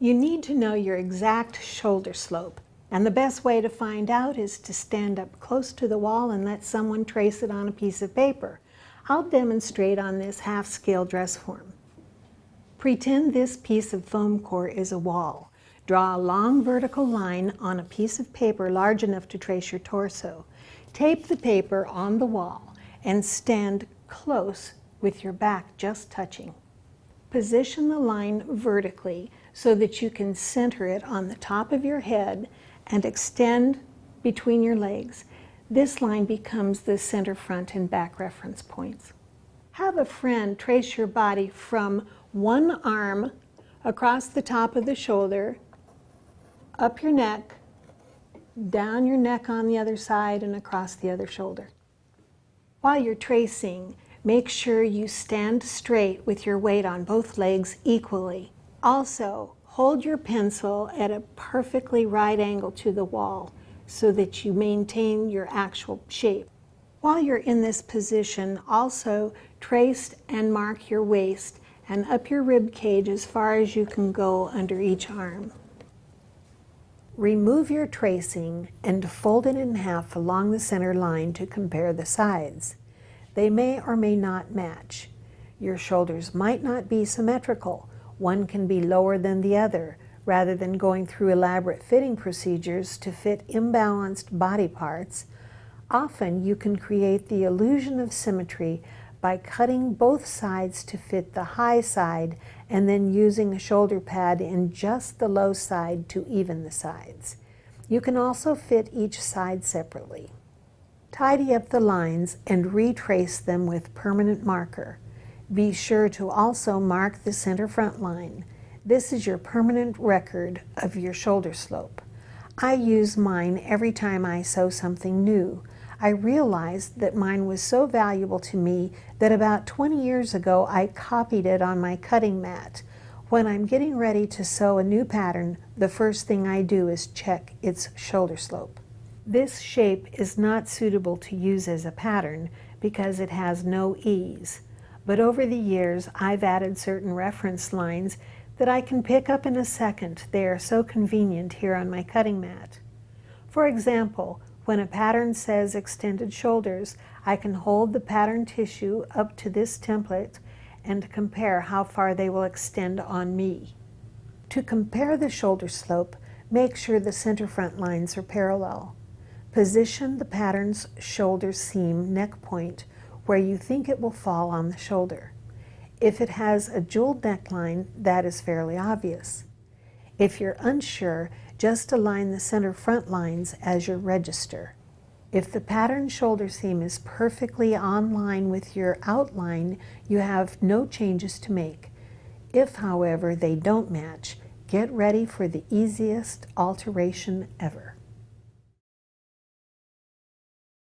You need to know your exact shoulder slope, and the best way to find out is to stand up close to the wall and let someone trace it on a piece of paper. I'll demonstrate on this half-scale dress form. Pretend this piece of foam core is a wall. Draw a long vertical line on a piece of paper large enough to trace your torso. Tape the paper on the wall and stand close with your back just touching. Position the line vertically so that you can center it on the top of your head and extend between your legs. This line becomes the center, front, and back reference points. Have a friend trace your body from one arm across the top of the shoulder, up your neck, down your neck on the other side, and across the other shoulder. While you're tracing, make sure you stand straight with your weight on both legs equally. Also, hold your pencil at a perfectly right angle to the wall so that you maintain your actual shape. While you're in this position, also trace and mark your waist and up your rib cage as far as you can go under each arm. Remove your tracing and fold it in half along the center line to compare the sides. They may or may not match. Your shoulders might not be symmetrical. One can be lower than the other, rather than going through elaborate fitting procedures to fit imbalanced body parts. Often you can create the illusion of symmetry by cutting both sides to fit the high side and then using a shoulder pad in just the low side to even the sides. You can also fit each side separately. Tidy up the lines and retrace them with permanent marker. Be sure to also mark the center front line. This is your permanent record of your shoulder slope. I use mine every time I sew something new. I realized that mine was so valuable to me that about 20 years ago I copied it on my cutting mat. When I'm getting ready to sew a new pattern, the first thing I do is check its shoulder slope. This shape is not suitable to use as a pattern because it has no ease. But over the years, I've added certain reference lines that I can pick up in a second. They are so convenient here on my cutting mat. For example, when a pattern says extended shoulders, I can hold the pattern tissue up to this template and compare how far they will extend on me. To compare the shoulder slope, make sure the center front lines are parallel. Position the pattern's shoulder seam neck point where you think it will fall on the shoulder. If it has a jeweled neckline, that is fairly obvious. If you're unsure, just align the center front lines as your register. If the pattern shoulder seam is perfectly on line with your outline, you have no changes to make. If, however, they don't match, get ready for the easiest alteration ever.